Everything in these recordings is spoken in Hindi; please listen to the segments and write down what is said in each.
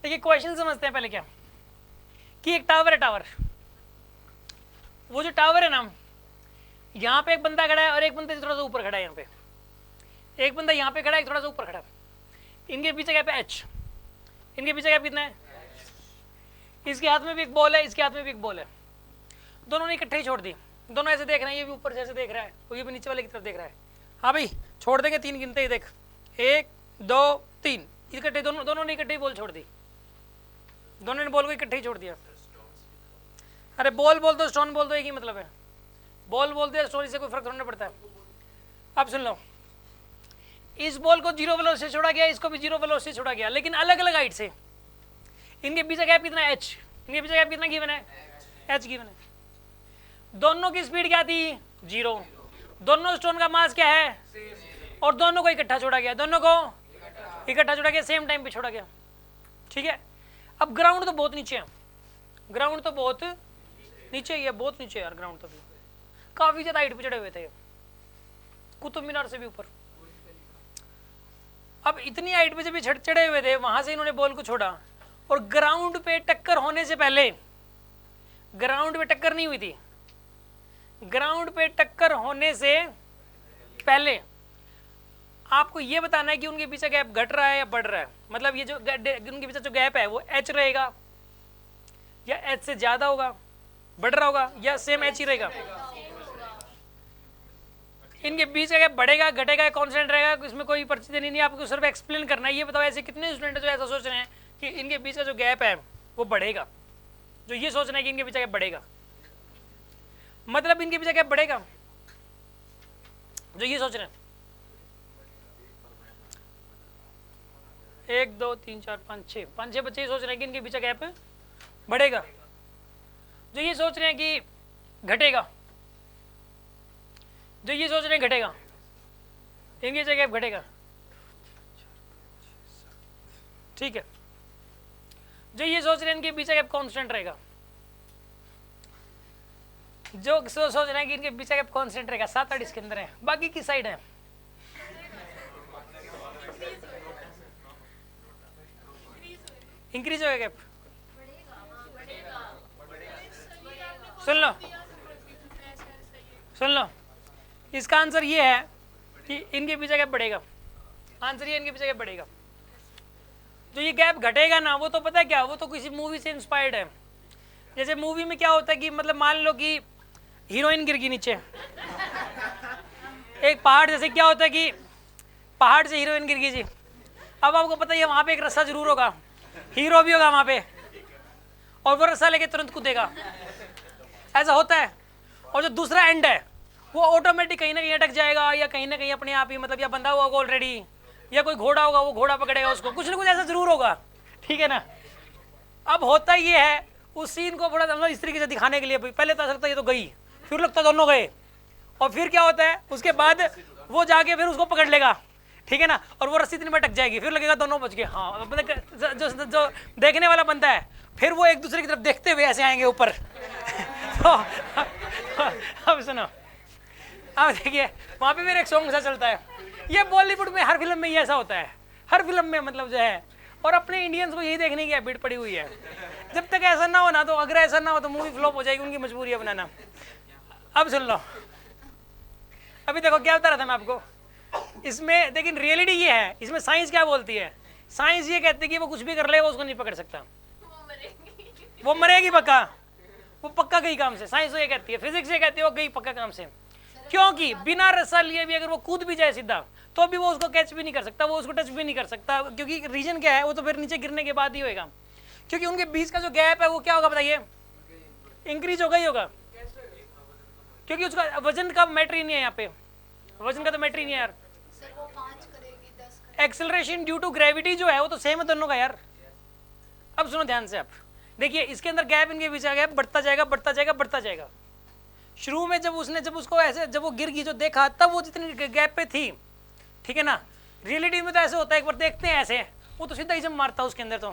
देखिए क्वेश्चन समझते हैं पहले क्या, कि एक टावर है, टावर, वो जो टावर है ना, यहाँ पे एक बंदा खड़ा है और एक बंदा थोड़ा सा ऊपर खड़ा है, यहाँ पे एक बंदा यहाँ पे खड़ा है, एक थोड़ा सा ऊपर खड़ा है, इनके पीछे गैप है h, इनके पीछे गैप कितना है, इसके हाथ में भी एक बॉल है, इसके हाथ में भी एक बॉल है, दोनों ने इकट्ठे ही छोड़ दी, दोनों ऐसे देख रहे हैं, ये भी ऊपर से ऐसे देख रहा है और ये भी नीचे वाले की तरफ देख रहा है। हाँ भाई छोड़ देंगे, 3 गिनते ही देख, 1 2 3, इकट्ठे दोनों ने इकट्ठे ही बॉल छोड़ दी, दोनों ने बॉल को इकट्ठे ही छोड़ दिया। अरे बॉल बोल दो स्टोन बोल दो एक ही मतलब है, बॉल बोलते हैं स्टोन से कोई फर्क थोड़ा पड़ता है। अब सुन लो, इस बॉल को 0 वेलोसिटी से छोड़ा गया, इसको भी 0 वेलोसिटी से छोड़ा गया, लेकिन अलग अलग हाइट से, इनके पीछे गैप कितना है h, इनके पीछे गैप कितना गिवन है h गिवन है, दोनों की स्पीड क्या थी 0, दोनों स्टोन का मास क्या है, और दोनों को इकट्ठा छोड़ा गया, दोनों को इकट्ठा छोड़ा गया, सेम टाइम पे छोड़ा गया, ठीक है। अब ग्राउंड तो बहुत नीचे है, ग्राउंड तो बहुत नीचे ही है, बहुत नीचे यार ग्राउंड तो भी काफी ज्यादा हाइट पे चढ़े हुए थे, कुतुब मीनार से भी ऊपर। अब इतनी हाइट पे जब ये चढ़े हुए थे, वहां से इन्होंने बॉल को छोड़ा और ग्राउंड पे टक्कर होने से पहले, ग्राउंड पे टक्कर नहीं हुई थी, ग्राउंड पे टक्कर होने से पहले आपको ये बताना है कि उनके पीछे गैप घट रहा है या बढ़ रहा है, मतलब ये जो उनके पीछे जो गैप है वो h रहेगा या h से ज्यादा होगा, बढ़ रहा होगा, या सेम h ही रहेगा, इनके बीच का गैप बढ़ेगा घटेगा कांस्टेंट रहेगा, इसमें कोई पर्ची देनी नहीं, आपको सिर्फ एक्सप्लेन करना है। ये बताओ ऐसे कितने स्टूडेंट है जो ऐसा सोच रहे हैं कि इनके बीच का जो गैप है वो बढ़ेगा, जो ये सोच रहे हैं कि इनके पीछे गैप बढ़ेगा, मतलब इनके पीछे गैप बढ़ेगा, जो ये सोच रहे हैं 1 2 3 4 5 6 5-6 बच्चे ये सोच रहे हैं कि इनके पीछे गैप बढ़ेगा, जो ये सोच रहे हैं कि घटेगा, जो ये सोच रहे हैं घटेगा, इनके पीछे गैप घटेगा, ठीक है। जो ये सोच रहे हैं इनके पीछे गैप कांस्टेंट रहेगा, जो सोच रहे हैं कि इनके पीछे गैप कांस्टेंट रहेगा, 7-8 इसके अंदर है, बाकी की साइड है इंक्रीज होगा गैप। सुन लो सुन लो, इसका आंसर ये है कि इनके पीछे गैप बढ़ेगा, आंसर ये इनके पीछे गैप बढ़ेगा। जो ये गैप घटेगा ना, वो तो पता है क्या, वो तो किसी मूवी से इंस्पायर्ड है। जैसे मूवी में क्या होता है कि मतलब मान लो कि हीरोइन गिर गई नीचे एक पहाड़, जैसे क्या होता है कि पहाड़ से हीरोइन गिर गई जी, अब आपको पता है वहां पे एक रास्ता जरूर होगा, हीरो भी होगा वहां पे और वो रस्सा लेके तुरंत कूदेगा, ऐसा होता है। और जो दूसरा एंड है वो ऑटोमेटिक कहीं ना कहीं अटक जाएगा, या कहीं ना कहीं अपने आप ही मतलब या बंदा होगा ऑलरेडी, या कोई घोड़ा होगा वो घोड़ा पकड़ेगा उसको, कुछ ना कुछ ऐसा जरूर होगा, ठीक है ना। अब होता ये है उस सीन को थोड़ा इस तरीके से दिखाने के लिए, पहले तो लगता ये तो गई, फिर लगता दोनों गए, और फिर क्या होता है उसके बाद वो जाके फिर उसको पकड़ लेगा, ठीक है ना, और वो रस्सी इतनी में अटक जाएगी, फिर लगेगा दोनों बच गए। हाँ जो देखने वाला बनता है फिर वो एक दूसरे की तरफ देखते हुए ऐसे आएंगे ऊपर तो अब सुनो, अब देखिए वहां पे फिर एक सॉन्ग सा चलता है, ये बॉलीवुड में हर फिल्म में ये ऐसा होता है, हर फिल्म में मतलब जो है, और अपने इंडियंस को यही देखने की हैबिट पड़ी हुई है। जब तक ऐसा ना हो ना, तो अगर ऐसा ना हो तो मूवी फ्लॉप हो जाएगी, उनकी मजबूरी है बनाना। अब सुन लो, अभी देखो क्या बता रहा था मैं आपको इसमें, लेकिन रियलिटी ये है, इसमें साइंस क्या बोलती है, साइंस ये कहती है कि वो कुछ भी कर ले वो उसको नहीं पकड़ सकता, वो मरेगी पक्का, वो पक्का गई काम से, साइंस ये कहती है, फिजिक्स ये कहती है वो गई पक्का काम से, क्योंकि बिना रस्सा लिए भी अगर वो कूद भी जाए सीधा तो भी वो उसको कैच भी नहीं कर सकता, वो उसको टच भी नहीं कर सकता, क्योंकि रीजन क्या है, वो तो फिर नीचे गिरने के बाद ही होएगा, क्योंकि उनके बीच का जो गैप है वो क्या होगा बताइए, इंक्रीज होगा ही होगा, क्योंकि उसका वजन का मैटर ही नहीं है यहाँ पे, वजन का तो मैटर ही नहीं है यार। एक्सेलरेशन ड्यू टू ग्रेविटी जो है वो तो सेम है दोनों का यार। अब सुनो ध्यान से, आप देखिए इसके अंदर गैप, इनके बीच का गैप बढ़ता जाएगा बढ़ता जाएगा बढ़ता जाएगा। शुरू में जब उसको ऐसे जब वो गिर गई जो देखा, तब वो जितनी गैप पे थी, ठीक है ना, रियलिटी में तो ऐसे होता है, एक बार देखते हैं ऐसे वो तो सीधा ही जंप मारता है उसके अंदर तो,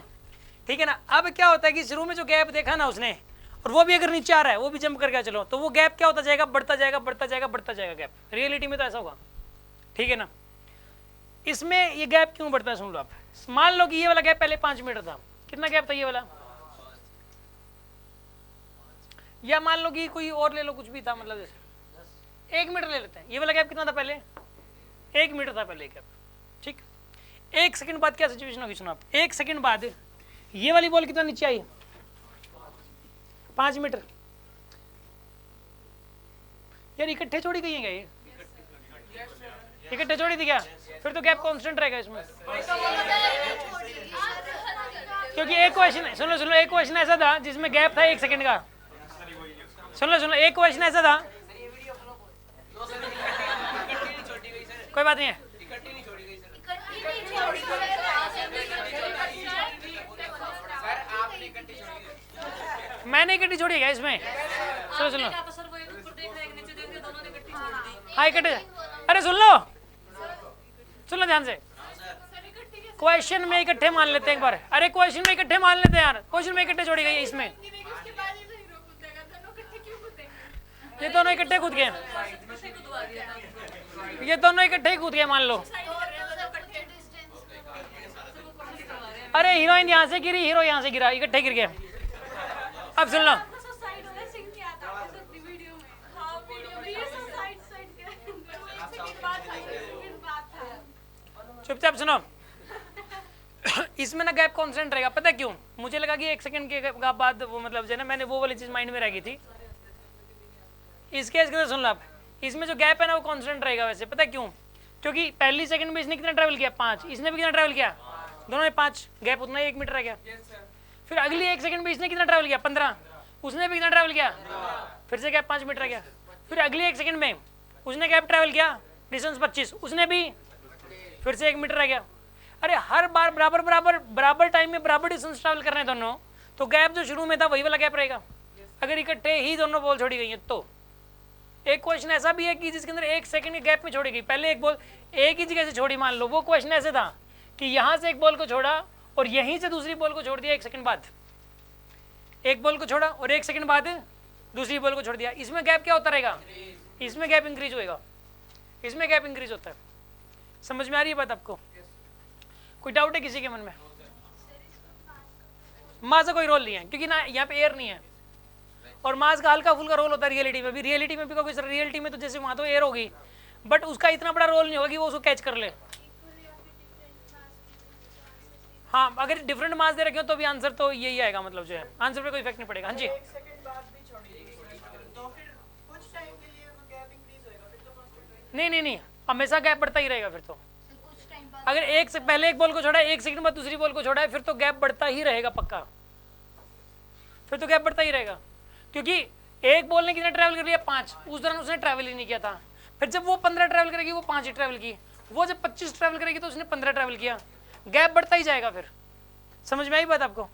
ठीक है ना। अब क्या होता है कि शुरू में जो गैप देखा ना उसने, और वो भी अगर नीचे आ रहा है वो भी जंप करके चलो, तो वो गैप क्या होता जाएगा, बढ़ता जाएगा बढ़ता जाएगा बढ़ता जाएगा गैप, रियलिटी में तो ऐसा होगा, ठीक है ना। इसमें ये गैप क्यों बढ़ता है सुन लो आप, मान लो कि ये वाला गैप पहले 5 मीटर था, कितना गैप था ये वाला, या मान लो कि कोई और ले लो, कुछ भी था, मतलब जैसे 1 मीटर ले लेते हैं। ये वाला गैप कितना था पहले, 1 मीटर था पहले गैप, ठीक। 1 सेकंड बाद क्या सिचुएशन होगी, सुनो आप। 1 सेकंड बाद ये वाली बॉल कितना नीचे आई, 5 मीटर। यार इकट्ठे छोड़ी गई है क्या ये, इकट्ठे छोड़ी थी क्या, फिर तो गैप कांस्टेंट रहेगा इसमें, क्योंकि एक क्वेश्चन, सुन लो, एक क्वेश्चन ऐसा था जिसमें गैप था 1 सेकंड का। सुन लो, एक क्वेश्चन ऐसा था, कोई बात नहीं है, मैंने इकट्ठी छोड़ी है क्या इसमें, सुनो हाँ इकट्ठे, अरे सुन लो ध्यान से, क्वेश्चन में इकट्ठे मान लेते हैं एक बार, अरे क्वेश्चन में इकट्ठे मान लेते हैं यार, क्वेश्चन में इकट्ठे छोड़ी गई है इसमें, ये दोनों इकट्ठे कूद गए, ये दोनों इकट्ठे ही कूद गए मान लो। अरे हीरोइन यहाँ से गिरी, हीरो यहाँ से गिरा, इकट्ठे गिर गए। अब सुन लो, चुपचाप सुनो। इसमें ना गैप कांस्टेंट रहेगा, पता है क्यों, मुझे लगा कि 1 सेकंड के बाद वो मतलब जो है ना, मैंने वो वाली चीज माइंड में रह गई थी। इस केस के अंदर सुन लो आप, इसमें जो गैप है ना वो कांस्टेंट रहेगा वैसे, पता है क्यों, क्योंकि पहली सेकंड में इसने कितना ट्रैवल किया, 5, इसने भी कितना ट्रैवल किया, दोनों ने 5, गैप उतना 1 मीटर रह गया। फिर अगली 1 सेकंड में इसने कितना ट्रैवल किया, 15, उसने भी कितना ट्रैवल किया, फिर से गैप 5 मीटर रह गया। फिर अगली 1 सेकंड में उसने गैप ट्रैवल किया, डिस्टेंस 25, उसने भी फिर से 1 मीटर रह गया। अरे हर बार बराबर टाइम में बराबर डिस्टेंस ट्रैवल कर रहे हैं दोनों, तो गैप जो शुरू में था वही वाला गैप रहेगा, अगर इकट्ठे ही दोनों बॉल छोड़ी गई है तो। एक क्वेश्चन ऐसा भी है कि जिसके अंदर 1 सेकंड के गैप में छोड़ी गई, पहले एक बॉल एक ही जगह से छोड़ी मान लो, वो क्वेश्चन ऐसे था कि यहाँ से एक बॉल को छोड़ा और यहीं से दूसरी बॉल को छोड़ दिया 1 सेकंड बाद, एक बॉल को छोड़ा और 1 सेकंड बाद दूसरी बॉल को छोड़ दिया। इसमें गैप क्या होता रहेगा, इसमें गैप इंक्रीज होएगा, इसमें गैप इंक्रीज होता है। समझ में आ रही है बात आपको, कोई डाउट है किसी के मन में? मास का कोई रोल नहीं है, क्योंकि ना यहाँ पे एयर नहीं है, और मास का हल्का फुल्का रोल होता है रियलिटी में भी। रियलिटी में भी कोई रियलिटी में तो जैसे वहां तो एयर होगी, बट उसका इतना बड़ा रोल नहीं होगा कि वो उसको कैच कर ले। हाँ, अगर डिफरेंट मास दे रखे हो तो भी आंसर तो यही आएगा, मतलब जो है आंसर पे कोई इफेक्ट नहीं पड़ेगा। हाँ जी, नहीं, हमेशा गैप बढ़ता ही रहेगा फिर तो। अगर एक से पहले एक बॉल को छोड़ा, 1 सेकंड बाद दूसरी बॉल को छोड़ा है, फिर तो गैप बढ़ता ही रहेगा पक्का, फिर तो गैप बढ़ता ही रहेगा, क्योंकि एक बॉल ने कितना ट्रैवल कर लिया, 5, उस दौरान उसने ट्रैवल ही नहीं किया था। फिर जब वो 15 ट्रैवल करेगी वो 5 ही ट्रैवल की, वो जब 25 ट्रैवल करेगी तो उसने 15 ट्रैवल किया, गैप बढ़ता ही जाएगा। फिर समझ में आई बात आपको?